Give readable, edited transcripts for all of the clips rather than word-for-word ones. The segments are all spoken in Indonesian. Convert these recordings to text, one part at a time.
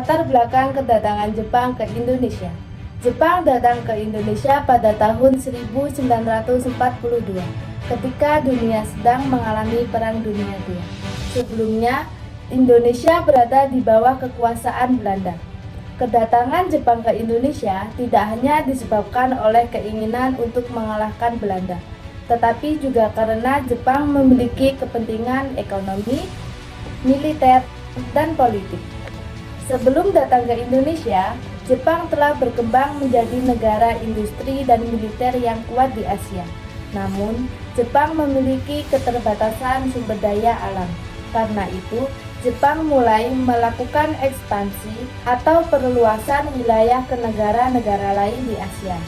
Latar belakang kedatangan Jepang ke Indonesia. Jepang datang ke Indonesia pada tahun 1942 ketika dunia sedang mengalami Perang Dunia II. Sebelumnya, Indonesia berada di bawah kekuasaan Belanda. Kedatangan Jepang ke Indonesia tidak hanya disebabkan oleh keinginan untuk mengalahkan Belanda, tetapi juga karena Jepang memiliki kepentingan ekonomi, militer, dan politik. Sebelum datang ke Indonesia, Jepang telah berkembang menjadi negara industri dan militer yang kuat di Asia. Namun, Jepang memiliki keterbatasan sumber daya alam. Karena itu, Jepang mulai melakukan ekspansi atau perluasan wilayah ke negara-negara lain di Asia.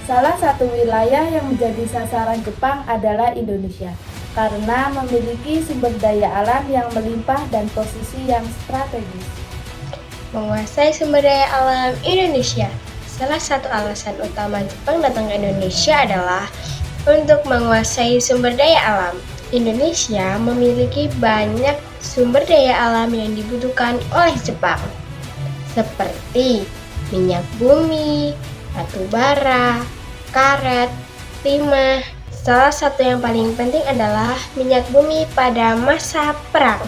Salah satu wilayah yang menjadi sasaran Jepang adalah Indonesia, karena memiliki sumber daya alam yang melimpah dan posisi yang strategis. Menguasai sumber daya alam Indonesia. Salah satu alasan utama Jepang datang ke Indonesia adalah untuk menguasai sumber daya alam. Indonesia memiliki banyak sumber daya alam yang dibutuhkan oleh Jepang, seperti minyak bumi, batu bara, karet, timah. Salah satu yang paling penting adalah minyak bumi pada masa perang.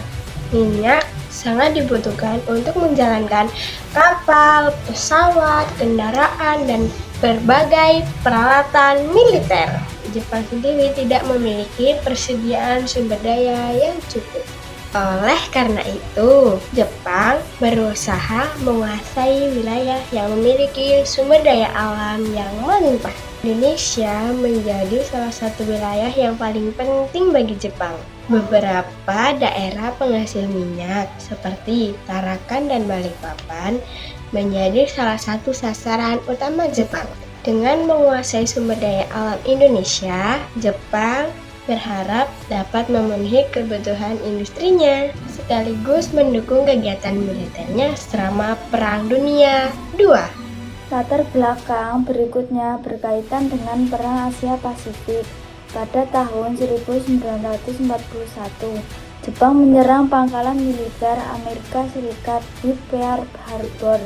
Minyak sangat dibutuhkan untuk menjalankan kapal, pesawat, kendaraan, dan berbagai peralatan militer. Jepang sendiri tidak memiliki persediaan sumber daya yang cukup. Oleh karena itu, Jepang berusaha menguasai wilayah yang memiliki sumber daya alam yang melimpah. Indonesia menjadi salah satu wilayah yang paling penting bagi Jepang. Beberapa daerah penghasil minyak seperti Tarakan dan Balikpapan menjadi salah satu sasaran utama Jepang. Dengan menguasai sumber daya alam Indonesia, Jepang berharap dapat memenuhi kebutuhan industrinya sekaligus mendukung kegiatan militernya selama Perang Dunia II. Latar belakang berikutnya berkaitan dengan Perang Asia Pasifik. Pada tahun 1941, Jepang menyerang pangkalan militer Amerika Serikat di Pearl Harbor.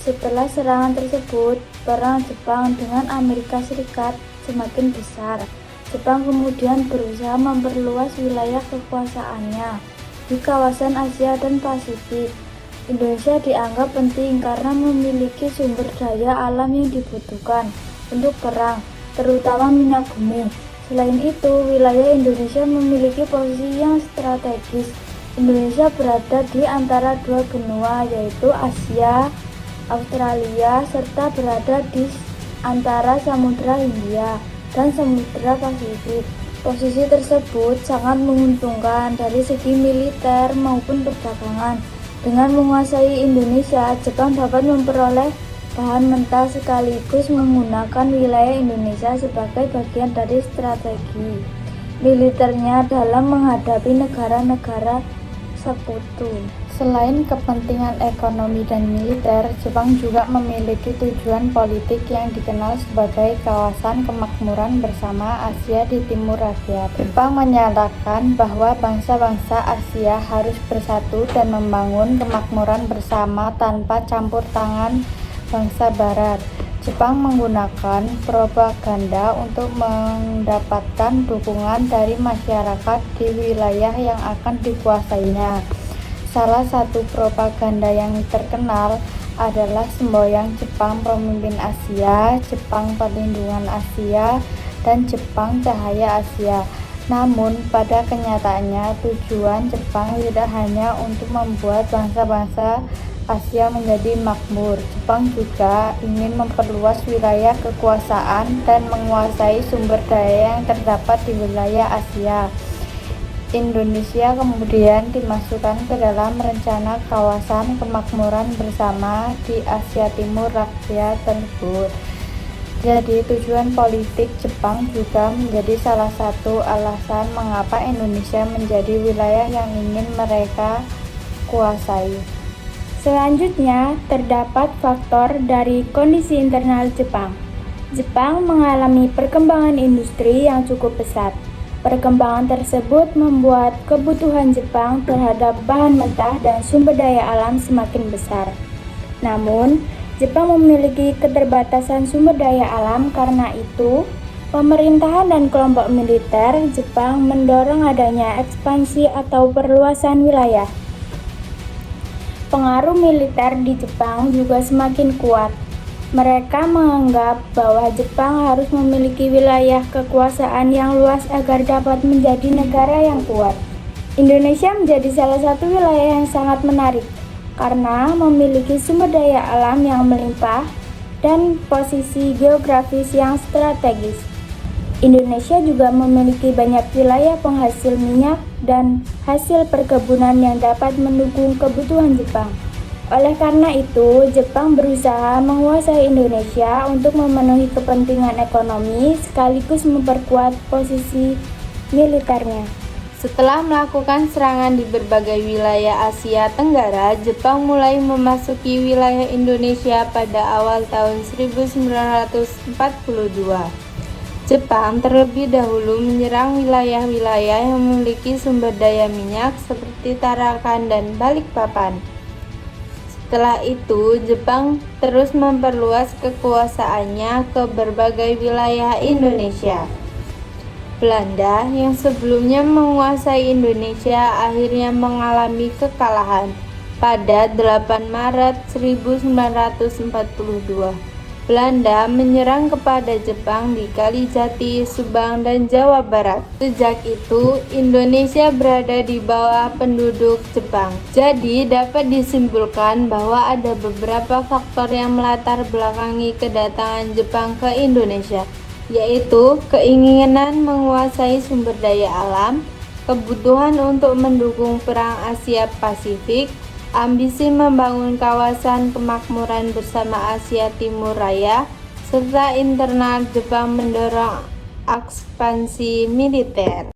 Setelah serangan tersebut, perang Jepang dengan Amerika Serikat semakin besar. Jepang kemudian berusaha memperluas wilayah kekuasaannya di kawasan Asia dan Pasifik. Indonesia dianggap penting karena memiliki sumber daya alam yang dibutuhkan untuk perang, terutama minyak bumi. Selain itu, wilayah Indonesia memiliki posisi yang strategis. Indonesia berada di antara dua benua, yaitu Asia, Australia, serta berada di antara Samudra Hindia dan Samudra Pasifik. Posisi tersebut sangat menguntungkan dari segi militer maupun perdagangan. Dengan menguasai Indonesia, Jepang dapat memperoleh bahan mentah sekaligus menggunakan wilayah Indonesia sebagai bagian dari strategi militernya dalam menghadapi negara-negara sekutu. Selain kepentingan ekonomi dan militer, Jepang juga memiliki tujuan politik yang dikenal sebagai kawasan kemakmuran bersama Asia di Timur Asia. Jepang menyatakan bahwa bangsa-bangsa Asia harus bersatu dan membangun kemakmuran bersama tanpa campur tangan bangsa Barat. Jepang menggunakan propaganda untuk mendapatkan dukungan dari masyarakat di wilayah yang akan dikuasainya. Salah satu propaganda yang terkenal adalah semboyan Jepang Pemimpin Asia, Jepang Perlindungan Asia, dan Jepang Cahaya Asia. Namun, pada kenyataannya tujuan Jepang tidak hanya untuk membuat bangsa-bangsa Asia menjadi makmur. Jepang juga ingin memperluas wilayah kekuasaan dan menguasai sumber daya yang terdapat di wilayah Asia. Indonesia kemudian dimasukkan ke dalam rencana kawasan kemakmuran bersama di Asia Timur Asia tersebut. Jadi tujuan politik Jepang juga menjadi salah satu alasan mengapa Indonesia menjadi wilayah yang ingin mereka kuasai. Selanjutnya, terdapat faktor dari kondisi internal Jepang. Jepang mengalami perkembangan industri yang cukup pesat. Perkembangan tersebut membuat kebutuhan Jepang terhadap bahan mentah dan sumber daya alam semakin besar. Namun, Jepang memiliki keterbatasan sumber daya alam, karena itu pemerintahan dan kelompok militer Jepang mendorong adanya ekspansi atau perluasan wilayah. Pengaruh militer di Jepang juga semakin kuat. Mereka menganggap bahwa Jepang harus memiliki wilayah kekuasaan yang luas agar dapat menjadi negara yang kuat. Indonesia menjadi salah satu wilayah yang sangat menarik karena memiliki sumber daya alam yang melimpah dan posisi geografis yang strategis. Indonesia juga memiliki banyak wilayah penghasil minyak dan hasil perkebunan yang dapat mendukung kebutuhan Jepang. Oleh karena itu, Jepang berusaha menguasai Indonesia untuk memenuhi kepentingan ekonomi sekaligus memperkuat posisi militernya. Setelah melakukan serangan di berbagai wilayah Asia Tenggara, Jepang mulai memasuki wilayah Indonesia pada awal tahun 1942. Jepang terlebih dahulu menyerang wilayah-wilayah yang memiliki sumber daya minyak seperti Tarakan dan Balikpapan. Setelah itu, Jepang terus memperluas kekuasaannya ke berbagai wilayah Indonesia. Belanda yang sebelumnya menguasai Indonesia akhirnya mengalami kekalahan pada 8 Maret 1942. Belanda menyerang kepada Jepang di Kalijati, Subang, dan Jawa Barat. Sejak itu, Indonesia berada di bawah penduduk Jepang. Jadi, dapat disimpulkan bahwa ada beberapa faktor yang melatar belakangi kedatangan Jepang ke Indonesia, yaitu keinginan menguasai sumber daya alam, kebutuhan untuk mendukung Perang Asia Pasifik, ambisi membangun kawasan kemakmuran bersama Asia Timur Raya, serta internal Jepang mendorong ekspansi militer.